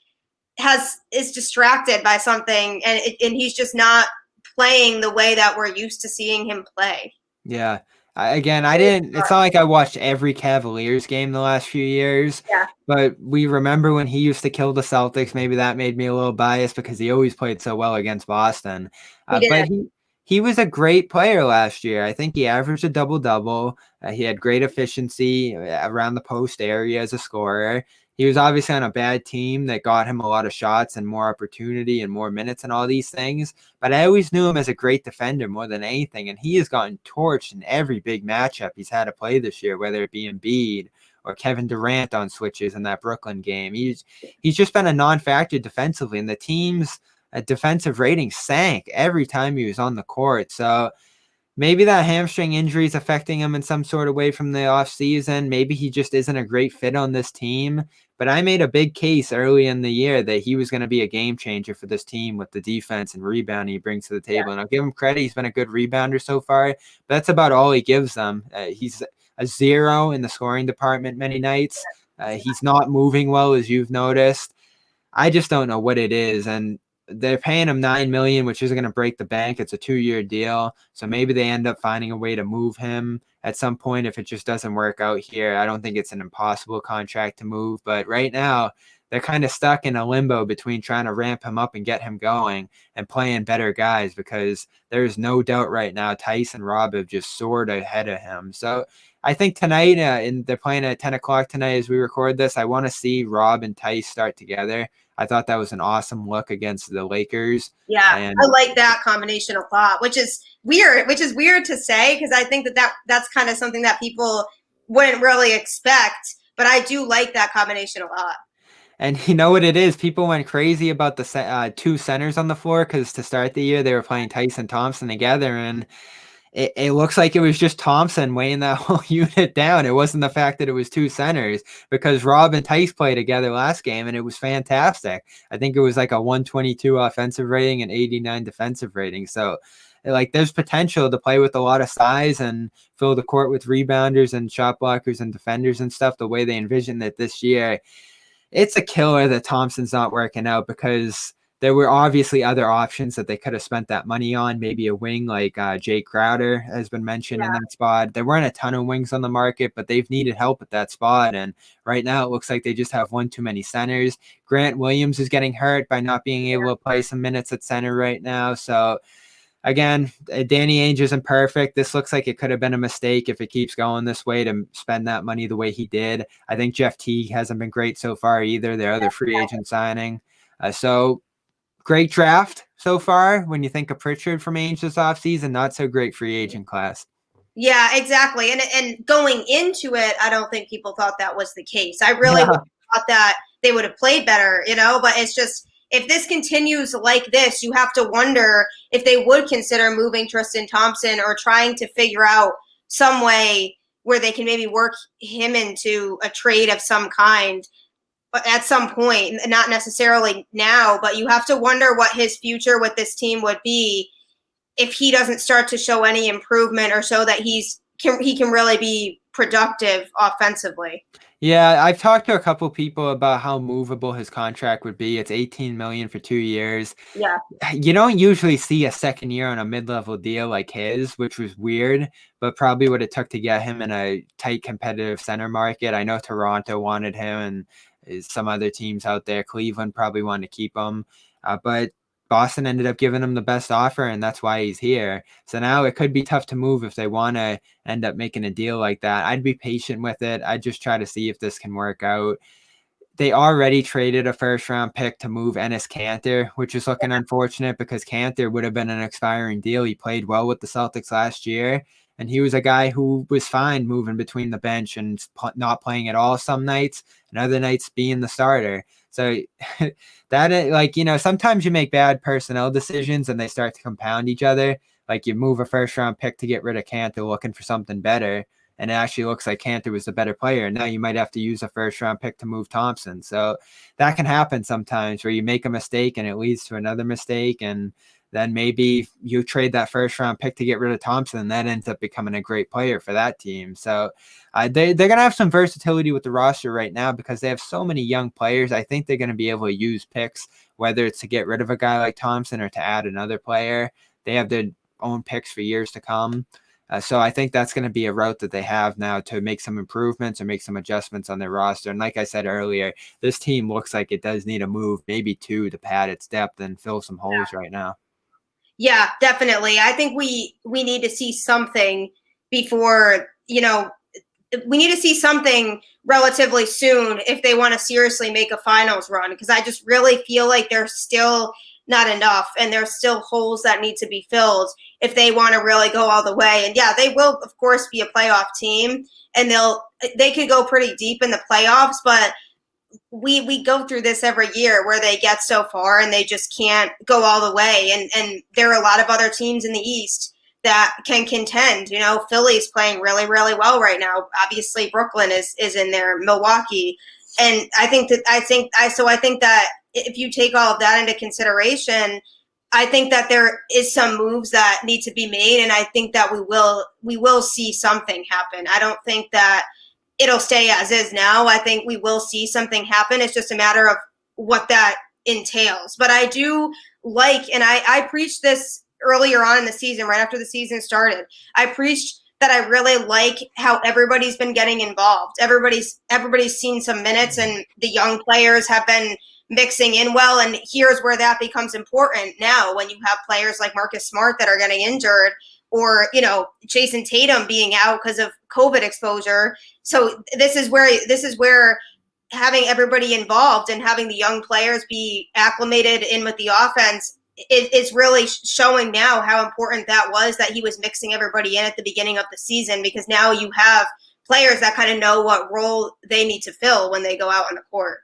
is distracted by something, and he's just not playing the way that we're used to seeing him play. Yeah. I didn't, it's not like I watched every Cavaliers game the last few years, Yeah, but we remember when he used to kill the Celtics. Maybe that made me a little biased because he always played so well against Boston. he But did. he was a great player last year. I think he averaged a double-double. He had great efficiency around the post area as a scorer. He was obviously on a bad team that got him a lot of shots and more opportunity and more minutes and all these things. But I always knew him as a great defender more than anything. And he has gotten torched in every big matchup he's had to play this year, whether it be Embiid or Kevin Durant on switches in that Brooklyn game. He's just been a non-factor defensively, and the team's defensive rating sank every time he was on the court. So maybe that hamstring injury is affecting him in some sort of way from the offseason. Maybe he just isn't a great fit on this team. But I made a big case early in the year that he was going to be a game changer for this team with the defense and rebounding he brings to the table. And I'll give him credit. He's been a good rebounder so far. But that's about all he gives them. He's a 0 in the scoring department many nights. He's not moving well, as you've noticed. I just don't know what it is. And they're paying him $9 million, which isn't going to break the bank. It's a 2-year deal. So maybe they end up finding a way to move him at some point if it just doesn't work out here. I don't think it's an impossible contract to move, but right now they're kind of stuck in a limbo between trying to ramp him up and get him going and playing better guys, because there's no doubt right now Tice and Rob have just soared ahead of him. So I think tonight, and they're playing at 10 o'clock tonight as we record this, I want to see Rob and Tice start together. I thought that was an awesome look against the Lakers. Yeah, And I like that combination a lot, which is weird to say, because I think that's kind of something that people wouldn't really expect, but I do like that combination a lot. And you know what it is? People went crazy about the 2 centers on the floor because to start the year, they were playing Tyson Thompson together. And it looks like it was just Thompson weighing that whole unit down. It wasn't the fact that it was 2 centers, because Rob and Tice played together last game, and it was fantastic. I think it was like a 122 offensive rating and 89 defensive rating. So like there's potential to play with a lot of size and fill the court with rebounders and shot blockers and defenders and stuff the way they envisioned it this year. It's a killer that Thompson's not working out, because there were obviously other options that they could have spent that money on. Maybe a wing like Jay Crowder has been mentioned in that spot. There weren't a ton of wings on the market, but they've needed help at that spot. And right now it looks like they just have one too many centers. Grant Williams is getting hurt by not being able to play some minutes at center right now. So again, Danny Ainge isn't perfect. This looks like it could have been a mistake if it keeps going this way to spend that money the way he did. I think Jeff Teague hasn't been great so far either. Their other free agent signing. So great draft so far when you think of Pritchard from Ainge this offseason. Not so great free agent class. Yeah, exactly. And going into it, I don't think people thought that was the case. I really thought that they would have played better, but it's just, if this continues like this, you have to wonder if they would consider moving Tristan Thompson or trying to figure out some way where they can maybe work him into a trade of some kind at some point, not necessarily now, but you have to wonder what his future with this team would be if he doesn't start to show any improvement or show that he can really be productive offensively. Yeah, I've talked to a couple people about how movable his contract would be. It's $18 million for 2 years. Yeah. You don't usually see a second year on a mid-level deal like his, which was weird, but probably what it took to get him in a tight competitive center market. I know Toronto wanted him, and some other teams out there. Cleveland probably wanted to keep him, but Boston ended up giving him the best offer, and that's why he's here. So now it could be tough to move if they want to end up making a deal like that. I'd be patient with it. I'd just try to see if this can work out. They already traded a first round pick to move Enes Kanter, which is looking unfortunate because Kanter would have been an expiring deal. He played well with the Celtics last year, and he was a guy who was fine moving between the bench and not playing at all some nights, and other nights being the starter. So that, like, sometimes you make bad personnel decisions and they start to compound each other. Like you move a first round pick to get rid of Kanter looking for something better, and it actually looks like Kanter was the better player. Now you might have to use a first round pick to move Thompson. So that can happen sometimes where you make a mistake and it leads to another mistake. And then maybe you trade that first round pick to get rid of Thompson, and that ends up becoming a great player for that team. So they're going to have some versatility with the roster right now because they have so many young players. I think they're going to be able to use picks, whether it's to get rid of a guy like Thompson or to add another player. They have their own picks for years to come. So I think that's going to be a route that they have now to make some improvements or make some adjustments on their roster. And like I said earlier, this team looks like it does need a move, maybe two, to pad its depth and fill some holes right now. Yeah, definitely. I think we need to see something before, we need to see something relatively soon if they want to seriously make a finals run, because I just really feel like there's still not enough and there's still holes that need to be filled if they want to really go all the way. And yeah, they will of course be a playoff team, and they could go pretty deep in the playoffs, but we go through this every year where they get so far and they just can't go all the way. And there are a lot of other teams in the East that can contend. Philly's playing really, really well right now. Obviously, Brooklyn is in there, Milwaukee. And I think that if you take all of that into consideration, I think that there is some moves that need to be made, and I think that we will see something happen. I don't think that it'll stay as is now. I think we will see something happen. It's just a matter of what that entails. But I do like, and I preached this earlier on in the season, right after the season started. I preached that I really like how everybody's been getting involved. Everybody's seen some minutes, and the young players have been mixing in well. And here's where that becomes important now, when you have players like Marcus Smart that are getting injured, or Jason Tatum being out because of COVID exposure. So this is where having everybody involved and having the young players be acclimated in with the offense is really showing now how important that was, that he was mixing everybody in at the beginning of the season, because now you have players that kind of know what role they need to fill when they go out on the court.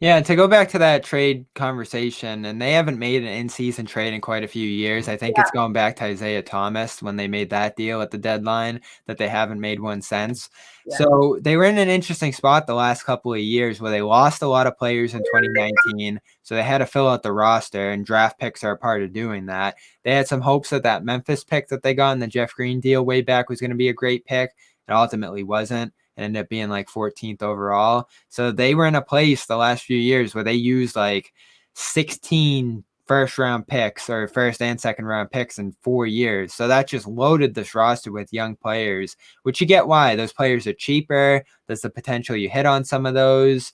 Yeah, to go back to that trade conversation, and they haven't made an in-season trade in quite a few years. I think it's going back to Isaiah Thomas when they made that deal at the deadline, that they haven't made one since. Yeah. So they were in an interesting spot the last couple of years where they lost a lot of players in 2019. So they had to fill out the roster, and draft picks are a part of doing that. They had some hopes that Memphis pick that they got in the Jeff Green deal way back was going to be a great pick. It ultimately wasn't. And ended up being like 14th overall. So they were in a place the last few years where they used like 16 first round picks, or first and second round picks, in 4 years. So that just loaded this roster with young players, which you get why. Those players are cheaper. There's the potential you hit on some of those,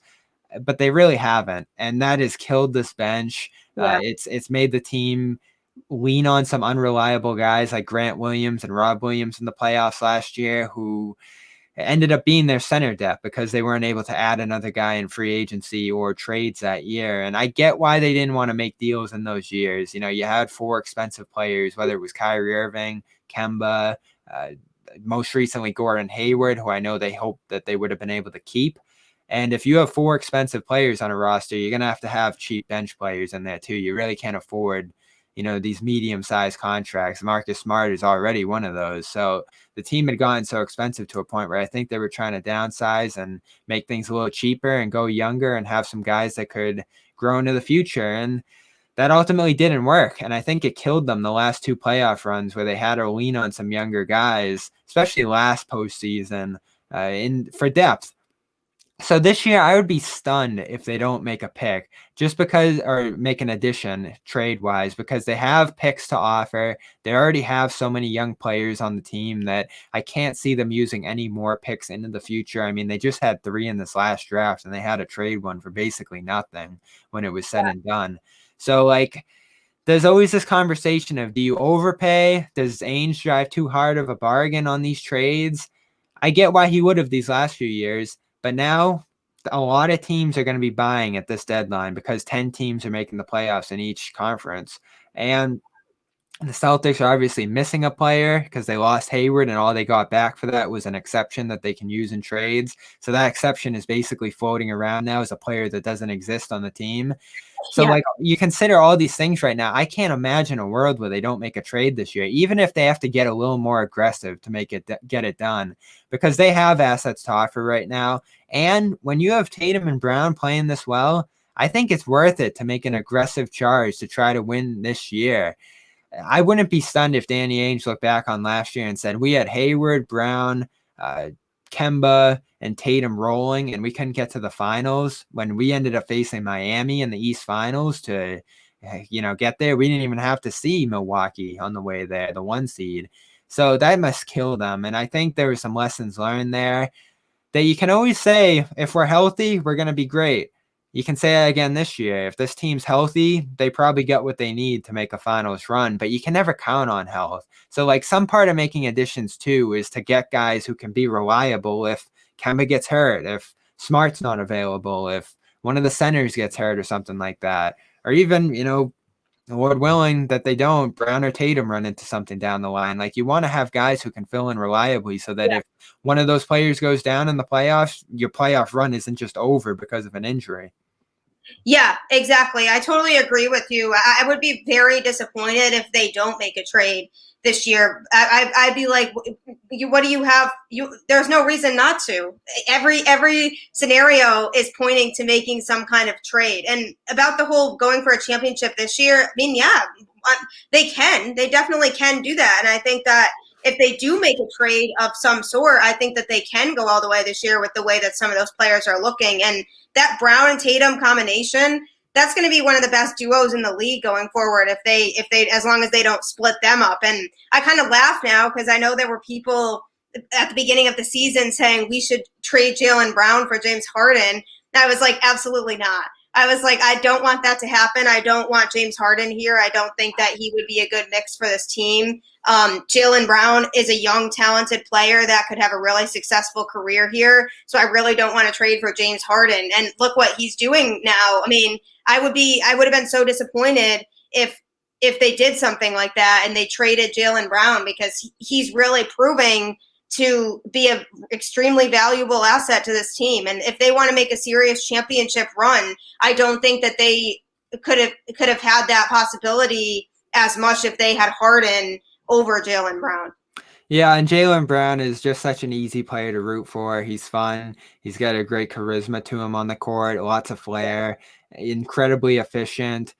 but they really haven't. And that has killed this bench. Yeah. It's made the team lean on some unreliable guys like Grant Williams and Rob Williams in the playoffs last year, who ended up being their center depth because they weren't able to add another guy in free agency or trades that year. And I get why they didn't want to make deals in those years. You had 4 expensive players, whether it was Kyrie Irving, Kemba, most recently Gordon Hayward, who I know they hoped that they would have been able to keep. And if you have 4 expensive players on a roster, you're going to have cheap bench players in there too. You really can't afford these medium-sized contracts. Marcus Smart is already one of those. So the team had gotten so expensive to a point where I think they were trying to downsize and make things a little cheaper and go younger and have some guys that could grow into the future. And that ultimately didn't work. And I think it killed them the last 2 playoff runs where they had to lean on some younger guys, especially last postseason, for depth. So this year, I would be stunned if they don't make a pick, just because, or make an addition trade wise, because they have picks to offer. They already have so many young players on the team that I can't see them using any more picks into the future. I mean, they just had 3 in this last draft, and they had to trade one for basically nothing when it was said and done. So, like, there's always this conversation of, do you overpay? Does Ainge drive too hard of a bargain on these trades? I get why he would have these last few years, but now a lot of teams are going to be buying at this deadline because 10 teams are making the playoffs in each conference. And the Celtics are obviously missing a player because they lost Hayward, and all they got back for that was an exception that they can use in trades. So that exception is basically floating around now as a player that doesn't exist on the team. So, Yeah. like, you consider all these things right now. I can't imagine a world where they don't make a trade this year, even if they have to get a little more aggressive to get it done, because they have assets to offer right now. And when you have Tatum and Brown playing this well, I think it's worth it to make an aggressive charge to try to win this year. I wouldn't be stunned if Danny Ainge looked back on last year and said, we had Hayward, Brown, uh, Kemba, and Tatum rolling, and we couldn't get to the finals when we ended up facing Miami in the East Finals to, get there. We didn't even have to see Milwaukee on the way there, the 1 seed. So that must kill them. And I think there were some lessons learned there that you can always say, if we're healthy, we're going to be great. You can say that again this year. If this team's healthy, they probably get what they need to make a finals run, but you can never count on health. So, like, some part of making additions too is to get guys who can be reliable if Kemba gets hurt, if Smart's not available, if one of the centers gets hurt or something like that. Or even, Lord willing that they don't, Brown or Tatum run into something down the line. Like, you want to have guys who can fill in reliably so that if one of those players goes down in the playoffs, your playoff run isn't just over because of an injury. Yeah, exactly. I totally agree with you. I would be very disappointed if they don't make a trade this year. I'd be like, what do you have? There's no reason not to. Every scenario is pointing to making some kind of trade. And about the whole going for a championship this year, I mean, yeah, they can. They definitely can do that. And I think that if they do make a trade of some sort, I think that they can go all the way this year with the way that some of those players are looking. And that Brown and Tatum combination, that's going to be one of the best duos in the league going forward if they as long as they don't split them up. And I kind of laugh now because I know there were people at the beginning of the season saying we should trade Jaylen Brown for James Harden. And I was like, absolutely not. I was like, I don't want that to happen. I don't want James Harden here. I don't think that he would be a good mix for this team. Jaylen Brown is a young, talented player that could have a really successful career here. So I really don't want to trade for James Harden. And look what he's doing now. I mean, I would have been so disappointed if they did something like that and they traded Jaylen Brown because he's really proving to be an extremely valuable asset to this team. And if they want to make a serious championship run, I don't think that they could have had that possibility as much if they had Harden over Jaylen Brown. Yeah, and Jaylen Brown is just such an easy player to root for. He's fun. He's got a great charisma to him on the court, lots of flair, incredibly efficient,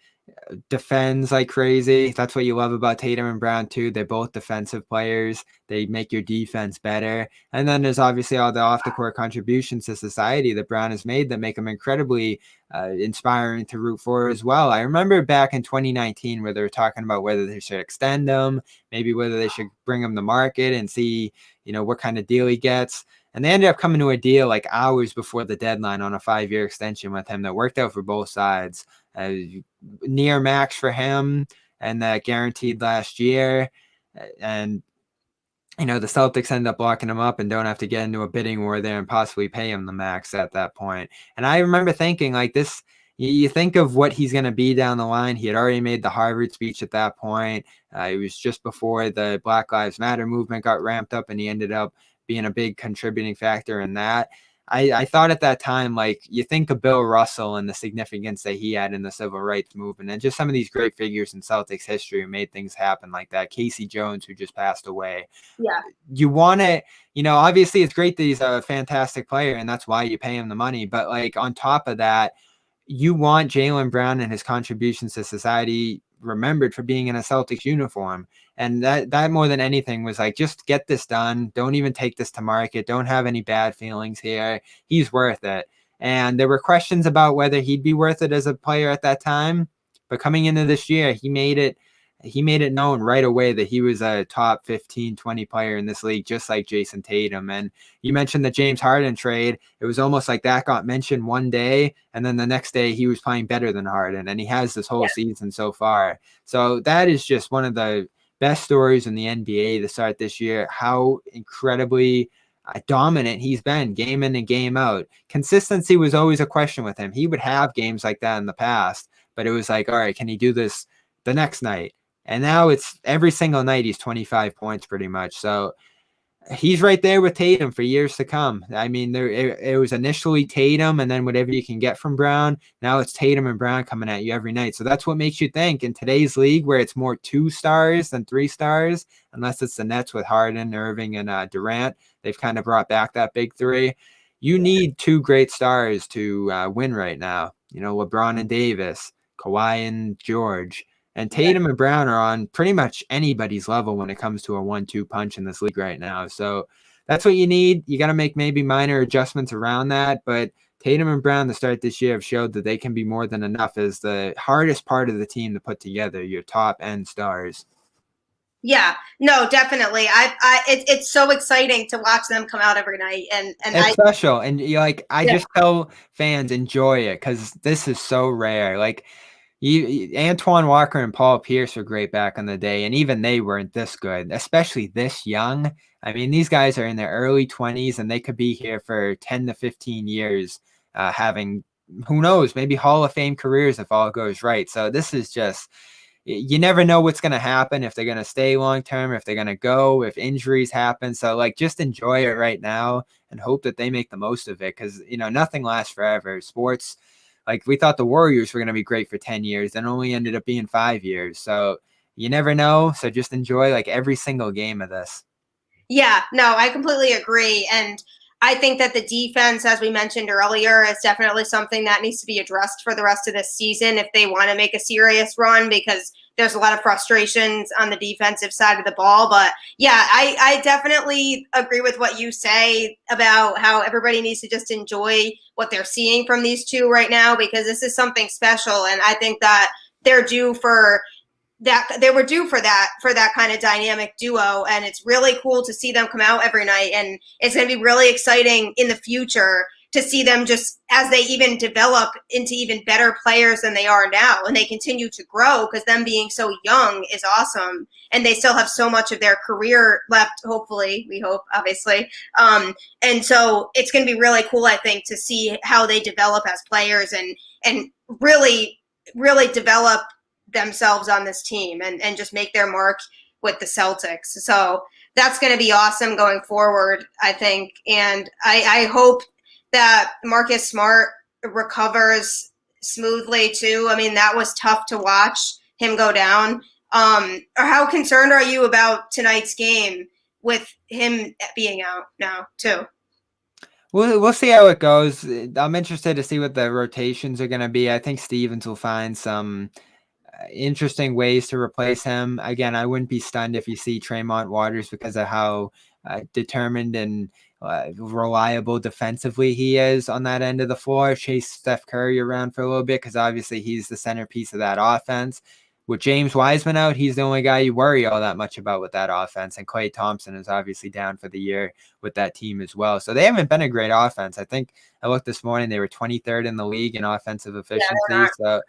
defends like crazy. That's what you love about Tatum and Brown too. They're both defensive players. They make your defense better. And then there's obviously all the off the court contributions to society that Brown has made that make him incredibly inspiring to root for as well. I remember back in 2019 where they were talking about whether they should extend him, maybe whether they should bring him to market and see, what kind of deal he gets. And they ended up coming to a deal like hours before the deadline on a 5-year extension with him that worked out for both sides. Near max for him, and that guaranteed last year. And the Celtics end up locking him up and don't have to get into a bidding war there and possibly pay him the max at that point. And I remember thinking, like, this, you think of what he's going to be down the line. He had already made the Harvard speech at that point. It was just before the Black Lives Matter movement got ramped up, and he ended up being a big contributing factor in that. I thought at that time, like, you think of Bill Russell and the significance that he had in the civil rights movement, and just some of these great figures in Celtics history who made things happen like that. Casey Jones, who just passed away. Yeah. You want to, obviously it's great that he's a fantastic player, and that's why you pay him the money. But, like, on top of that, you want Jaylen Brown and his contributions to society remembered for being in a Celtics uniform. And that more than anything was like, just get this done. Don't even take this to market. Don't have any bad feelings here. He's worth it. And there were questions about whether he'd be worth it as a player at that time. But coming into this year, he made it known right away that he was a top 15, 20 player in this league, just like Jason Tatum. And you mentioned the James Harden trade. It was almost like that got mentioned one day, and then the next day he was playing better than Harden, and he has this whole season so far. So that is just one of the best stories in the NBA to start this year, how incredibly dominant he's been game in and game out. Consistency was always a question with him. He would have games like that in the past, but it was like, all right, can he do this the next night? And now it's every single night he's 25 points pretty much. So he's right there with Tatum for years to come. I mean, it was initially Tatum and then whatever you can get from Brown. Now it's Tatum and Brown coming at you every night. So that's what makes you think in today's league where it's more 2 stars than 3 stars, unless it's the Nets with Harden, Irving, and Durant. They've kind of brought back that big 3. You need 2 great stars to win right now. You know, LeBron and Davis, Kawhi and George. And Tatum and Brown are on pretty much anybody's level when it comes to a 1-2 punch in this league right now. So that's what you need. You got to make maybe minor adjustments around that. But Tatum and Brown to start this year have showed that they can be more than enough as the hardest part of the team to put together, your top end stars. Yeah, no, definitely. It's so exciting to watch them come out every night, and it's special. And you I just tell fans enjoy it because this is so rare. Like, Antoine Walker and Paul Pierce were great back in the day, and even they weren't this good, especially this young. I mean, these guys are in their early 20s, and they could be here for 10 to 15 years, having, who knows, maybe Hall of Fame careers if all goes right. So this is just, you never know what's going to happen, if they're going to stay long term, if they're going to go, if injuries happen. So, like, just enjoy it right now and hope that they make the most of it because, nothing lasts forever. Sports, like, we thought the Warriors were going to be great for 10 years and only ended up being 5 years. So you never know. So just enjoy like every single game of this. Yeah, no, I completely agree. And I think that the defense, as we mentioned earlier, is definitely something that needs to be addressed for the rest of this season if they want to make a serious run, because there's a lot of frustrations on the defensive side of the ball. But yeah, I definitely agree with what you say about how everybody needs to just enjoy what they're seeing from these two right now, because this is something special. And I think that they're due for that. They were due for that kind of dynamic duo, and it's really cool to see them come out every night. And it's going to be really exciting in the future to see them just as they even develop into even better players than they are now, and they continue to grow, because them being so young is awesome, and they still have so much of their career left, hopefully, we hope, obviously. And so it's going to be really cool, I think, to see how they develop as players and really develop themselves on this team and just make their mark with the Celtics. So that's going to be awesome going forward, I think. And I hope that Marcus Smart recovers smoothly too. I mean, that was tough to watch him go down. Or how concerned are you about tonight's game with him being out now too? We'll see how it goes. I'm interested to see what the rotations are going to be. I think Stevens will find some interesting ways to replace him. Again, I wouldn't be stunned if you see Tremont Waters because of how determined and reliable defensively he is on that end of the floor. Chase Steph Curry around for a little bit because obviously he's the centerpiece of that offense. With James Wiseman out, he's the only guy you worry all that much about with that offense. And Klay Thompson is obviously down for the year with that team as well. So they haven't been a great offense. I think I looked this morning, they were 23rd in the league in offensive efficiency. Yeah, so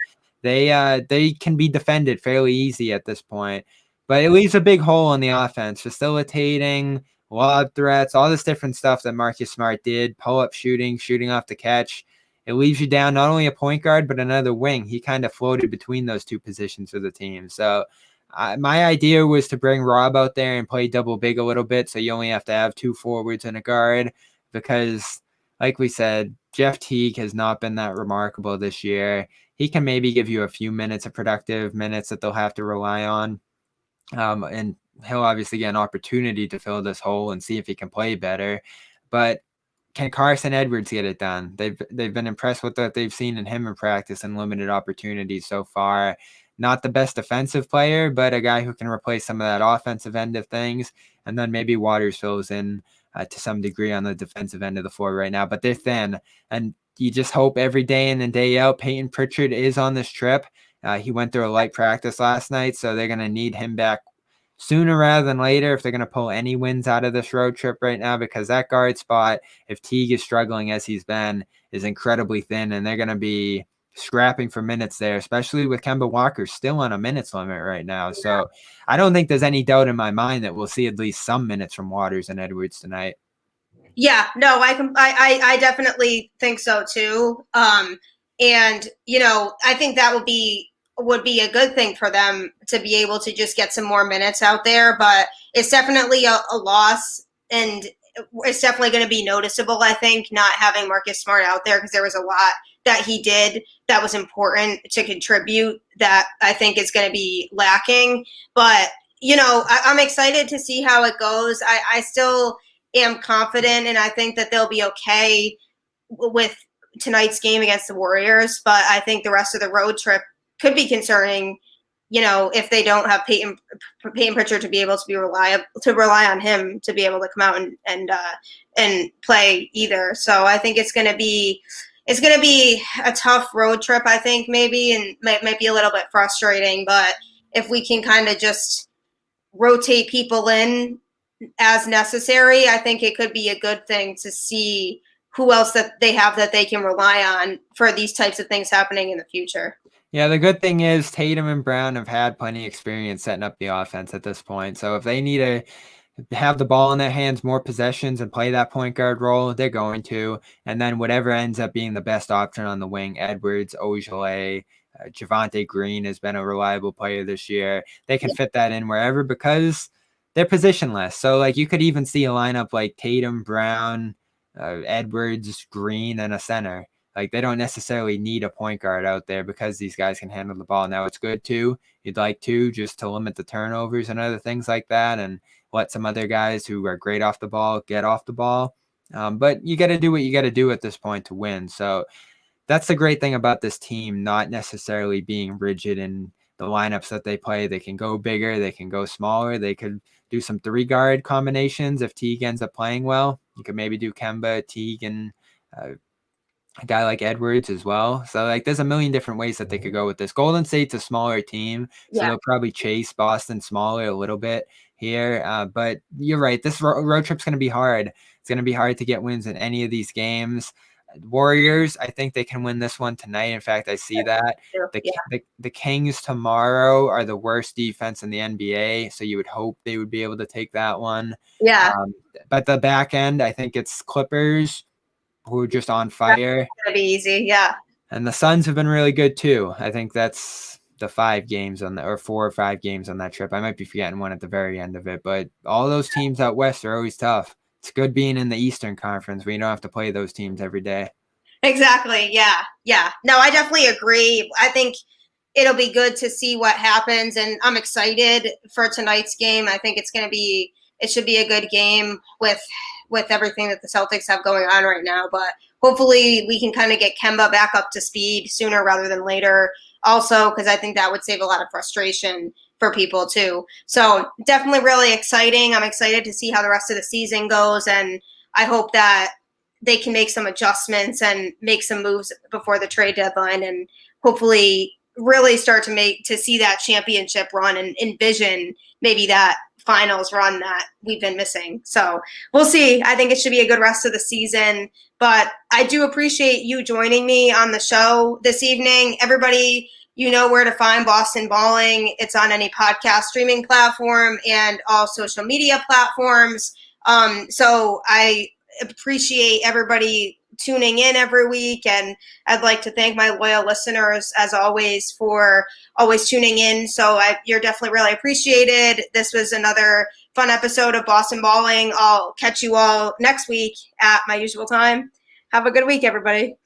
they can be defended fairly easy at this point. But it leaves a big hole in the offense, facilitating, lob threats, all this different stuff that Marcus Smart did, pull-up shooting, shooting off the catch. It leaves you down not only a point guard, but another wing. He kind of floated between those two positions for the team. So my idea was to bring Rob out there and play double big a little bit, so you only have to have 2 forwards and a guard because, like we said, Jeff Teague has not been that remarkable this year. He can maybe give you a few minutes of productive minutes that they'll have to rely on. And he'll obviously get an opportunity to fill this hole and see if he can play better. But can Carson Edwards get it done? They've been impressed with what they've seen in him in practice and limited opportunities so far. not the best defensive player, but a guy who can replace some of that offensive end of things. And then maybe Waters fills in to some degree on the defensive end of the floor right now, but they're thin. And you just hope every day in and day out, Peyton Pritchard is on this trip. He went through a light practice last night, so they're going to need him back sooner rather than later if they're going to pull any wins out of this road trip right now, because that guard spot, if Teague is struggling as he's been, is incredibly thin, and they're going to be scrapping for minutes there, especially with Kemba Walker still on a minutes limit right now. So I don't think there's any doubt in my mind that we'll see at least some minutes from Waters and Edwards tonight. Yeah, no, I definitely think so too. And I think that would be a good thing for them to be able to just get some more minutes out there. But it's definitely a loss, and it's definitely going to be noticeable, I think, not having Marcus Smart out there, because there was a lot that he did that was important to contribute that I think is going to be lacking. But I'm excited to see how it goes. I still am confident, and I think that they'll be okay with tonight's game against the Warriors. But I think the rest of the road trip could be concerning, if they don't have Peyton Pritchard to be able to rely on him to be able to come out and play either. So I think it's going to be a tough road trip, I think, maybe, and might be a little bit frustrating. But if we can kind of just rotate people in as necessary, I think it could be a good thing to see who else that they have that they can rely on for these types of things happening in the future. Yeah, the good thing is Tatum and Brown have had plenty of experience setting up the offense at this point. So if they need to have the ball in their hands, more possessions, and play that point guard role, they're going to. And then whatever ends up being the best option on the wing, Edwards, Ogilvy, Javonte Green has been a reliable player this year. They can fit that in wherever, because they're positionless. So like you could even see a lineup like Tatum, Brown, Edwards, Green, and a center. Like they don't necessarily need a point guard out there because these guys can handle the ball. Now it's good too. You'd like to just to limit the turnovers and other things like that, and let some other guys who are great off the ball get off the ball. But you got to do what you got to do at this point to win. So that's the great thing about this team, not necessarily being rigid in the lineups that they play. They can go bigger, they can go smaller, they could do some 3-guard combinations if Teague ends up playing well. You could maybe do Kemba, Teague, and a guy like Edwards as well. So like there's a million different ways that they could go with this. Golden State's a smaller team, so they'll probably chase Boston smaller a little bit here. But you're right, this road trip's going to be hard. It's going to be hard to get wins in any of these games. Warriors, I think they can win this one tonight. In fact, I see that. The Kings tomorrow are the worst defense in the NBA, so you would hope they would be able to take that one. Yeah. But the back end, I think it's Clippers, who are just on fire. That's gonna be easy, yeah. And the Suns have been really good too. I think that's the 5 games or 4 or 5 games on that trip. I might be forgetting one at the very end of it, but all those teams out west are always tough. It's good being in the Eastern Conference where you don't have to play those teams every day. Exactly. Yeah. No, I definitely agree. I think it'll be good to see what happens, and I'm excited for tonight's game. I think it should be a good game with everything that the Celtics have going on right now. But hopefully we can kind of get Kemba back up to speed sooner rather than later. Also, because I think that would save a lot of frustration for people too. So definitely really exciting. I'm excited to see how the rest of the season goes, and I hope that they can make some adjustments and make some moves before the trade deadline, and hopefully really start to see that championship run and envision maybe that finals run that we've been missing. So we'll see. I think it should be a good rest of the season, but I do appreciate you joining me on the show this evening. Everybody, you know where to find Boston Balling. It's on any podcast streaming platform and all social media platforms. So I appreciate everybody tuning in every week, and I'd like to thank my loyal listeners as always for always tuning in. So you're definitely really appreciated. This was another fun episode of Boston Balling. I'll catch you all next week at my usual time. Have a good week, everybody.